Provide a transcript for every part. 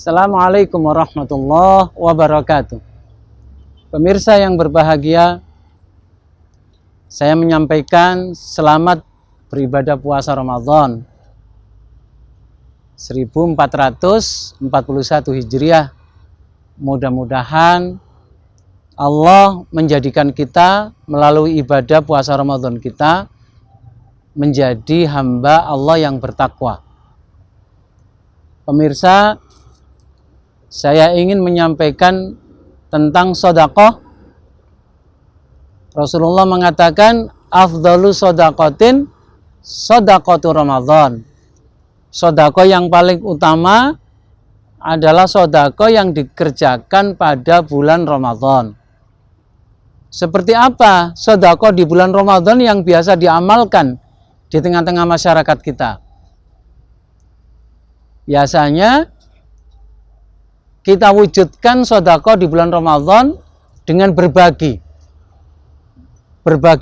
Assalamualaikum warahmatullahi wabarakatuh. Pemirsa yang berbahagia, saya menyampaikan selamat beribadah puasa Ramadan 1441 Hijriah. Mudah-mudahan Allah menjadikan kita melalui ibadah puasa Ramadan kita menjadi hamba Allah yang bertakwa. Pemirsa, saya ingin menyampaikan tentang sedekah. Rasulullah mengatakan afdalu sedaqatin sedaqatu Ramadan. Sedekah yang paling utama adalah sedekah yang dikerjakan pada bulan Ramadan. Seperti apa sedekah di bulan Ramadan yang biasa diamalkan di tengah-tengah masyarakat kita? Biasanya kita wujudkan sedekah di bulan Ramadan dengan berbagi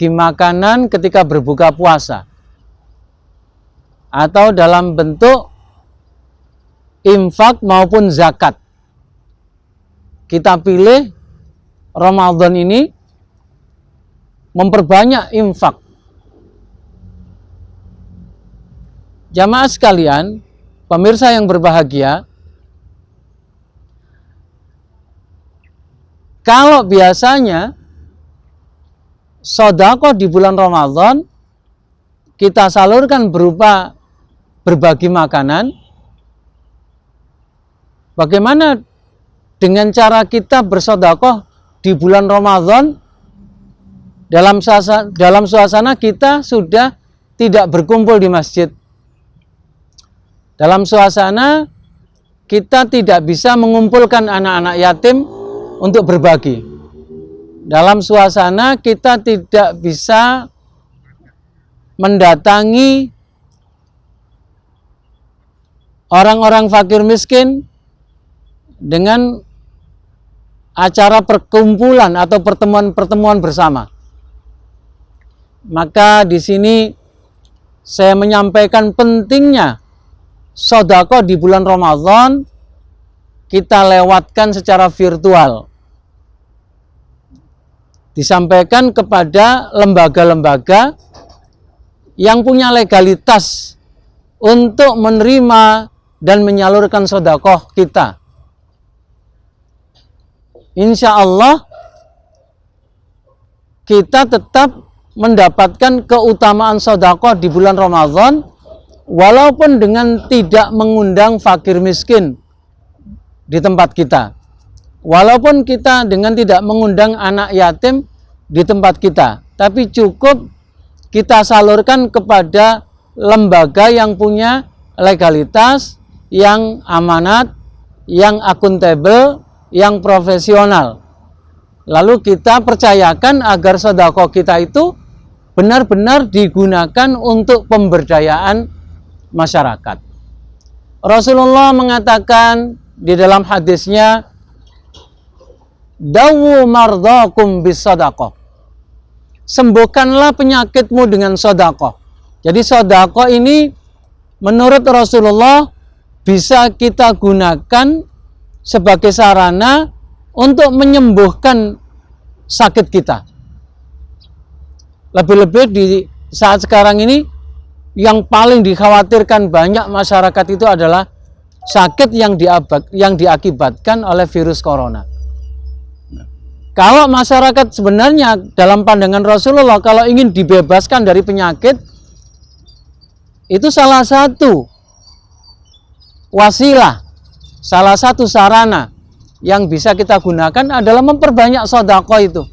makanan ketika berbuka puasa, atau dalam bentuk infak maupun zakat. Kita pilih Ramadan ini memperbanyak infak. Jamaah sekalian, pemirsa yang berbahagia, kalau biasanya sedekah di bulan Ramadan kita salurkan berupa berbagi makanan, bagaimana dengan cara kita bersedekah di bulan Ramadan dalam suasana kita sudah tidak berkumpul di masjid, dalam suasana kita tidak bisa mengumpulkan anak-anak yatim untuk berbagi, dalam suasana kita tidak bisa mendatangi orang-orang fakir miskin dengan acara perkumpulan atau pertemuan-pertemuan bersama. Maka di sini saya menyampaikan pentingnya sedekah di bulan Ramadan kita lewatkan secara virtual. Disampaikan kepada lembaga-lembaga yang punya legalitas untuk menerima dan menyalurkan sedekah kita. Insya Allah kita tetap mendapatkan keutamaan sedekah di bulan Ramadan walaupun dengan tidak mengundang fakir miskin di tempat kita, walaupun kita dengan tidak mengundang anak yatim di tempat kita, tapi cukup kita salurkan kepada lembaga yang punya legalitas, yang amanat, yang akuntabel, yang profesional. Lalu kita percayakan agar sedekah kita itu benar-benar digunakan untuk pemberdayaan masyarakat. Rasulullah mengatakan di dalam hadisnya, dawu mardakum bis sedekah. Sembuhkanlah penyakitmu dengan sedekah. Jadi sedekah ini menurut Rasulullah bisa kita gunakan sebagai sarana untuk menyembuhkan sakit kita. Lebih-lebih di saat sekarang ini yang paling dikhawatirkan banyak masyarakat itu adalah sakit yang diakibatkan oleh virus corona. Kalau masyarakat sebenarnya dalam pandangan Rasulullah kalau ingin dibebaskan dari penyakit, itu salah satu wasilah, salah satu sarana yang bisa kita gunakan adalah memperbanyak sedekah itu.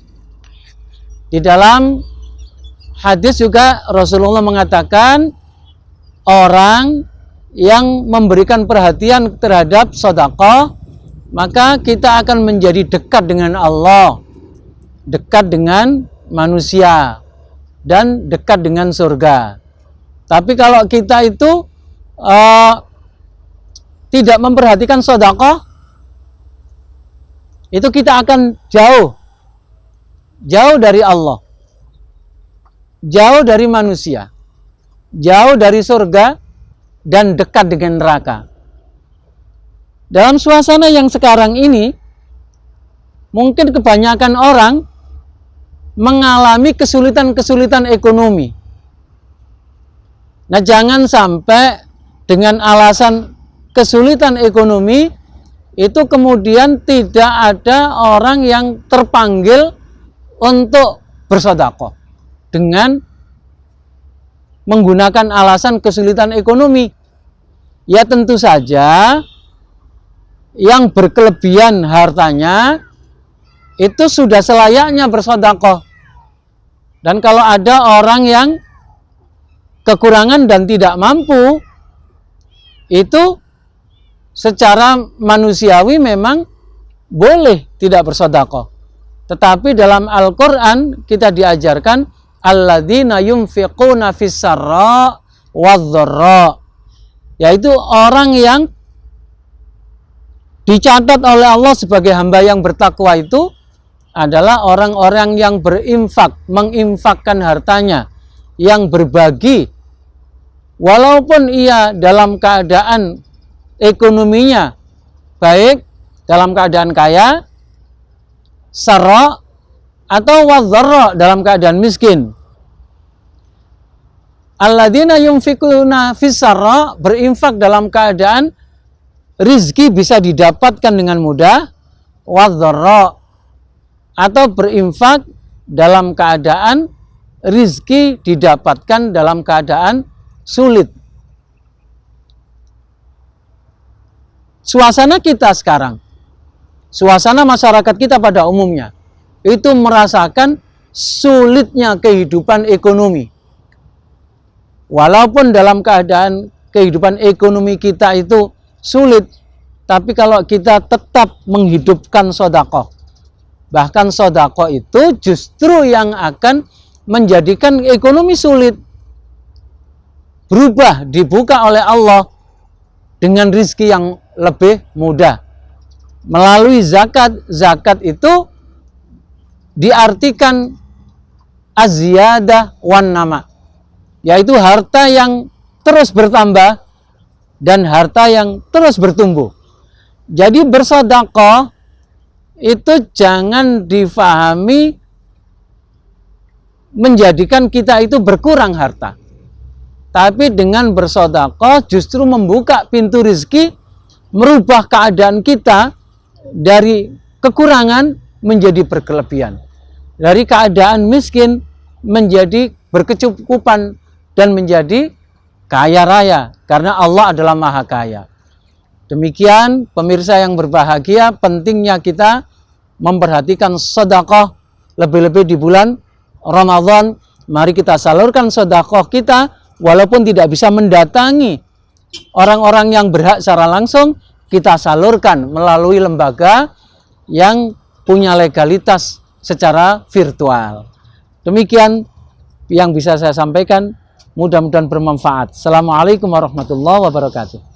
Di dalam hadis juga Rasulullah mengatakan orang yang memberikan perhatian terhadap sedekah, maka kita akan menjadi dekat dengan Allah, dekat dengan manusia, dan dekat dengan surga. Tapi kalau kita itu tidak memperhatikan sedekah, itu kita akan jauh dari Allah, jauh dari manusia, jauh dari surga, dan dekat dengan neraka. Dalam suasana yang sekarang ini, mungkin kebanyakan orang mengalami kesulitan-kesulitan ekonomi. Nah, jangan sampai dengan alasan kesulitan ekonomi itu kemudian tidak ada orang yang terpanggil untuk bersedekah dengan menggunakan alasan kesulitan ekonomi. Ya tentu saja yang berkelebihan hartanya itu sudah selayaknya bersedekah. Dan kalau ada orang yang kekurangan dan tidak mampu, itu secara manusiawi memang boleh tidak bersedekah. Tetapi dalam Al-Quran kita diajarkan alladzina yunfiquna fis-sarra wadh-dharra, yaitu orang yang dicatat oleh Allah sebagai hamba yang bertakwa itu adalah orang-orang yang berinfak, menginfakkan hartanya, yang berbagi, walaupun ia dalam keadaan ekonominya baik, dalam keadaan kaya, sarra, atau wadh-dharra, dalam keadaan miskin. Alladzina yunfikuna fis-sarra, berinfak dalam keadaan rizki bisa didapatkan dengan mudah, wadh-dharra, atau berinfak dalam keadaan rizki didapatkan dalam keadaan sulit. Suasana kita sekarang, suasana masyarakat kita pada umumnya, itu merasakan sulitnya kehidupan ekonomi. Walaupun dalam keadaan kehidupan ekonomi kita itu sulit, tapi kalau kita tetap menghidupkan sedekah, bahkan sedekah itu justru yang akan menjadikan ekonomi sulit berubah, dibuka oleh Allah dengan rizki yang lebih mudah. Melalui zakat, zakat itu diartikan az-ziyadah wan nama, yaitu harta yang terus bertambah dan harta yang terus bertumbuh. Jadi bersedekah itu jangan difahami menjadikan kita itu berkurang harta. Tapi dengan bersedekah justru membuka pintu rezeki, merubah keadaan kita dari kekurangan menjadi berkelebihan. Dari keadaan miskin menjadi berkecukupan dan menjadi kaya raya, karena Allah adalah Maha Kaya. Demikian pemirsa yang berbahagia, pentingnya kita memperhatikan sedekah, lebih-lebih di bulan Ramadan. Mari kita salurkan sedekah kita, walaupun tidak bisa mendatangi orang-orang yang berhak secara langsung, kita salurkan melalui lembaga yang punya legalitas secara virtual. Demikian yang bisa saya sampaikan, mudah-mudahan bermanfaat. Assalamualaikum warahmatullahi wabarakatuh.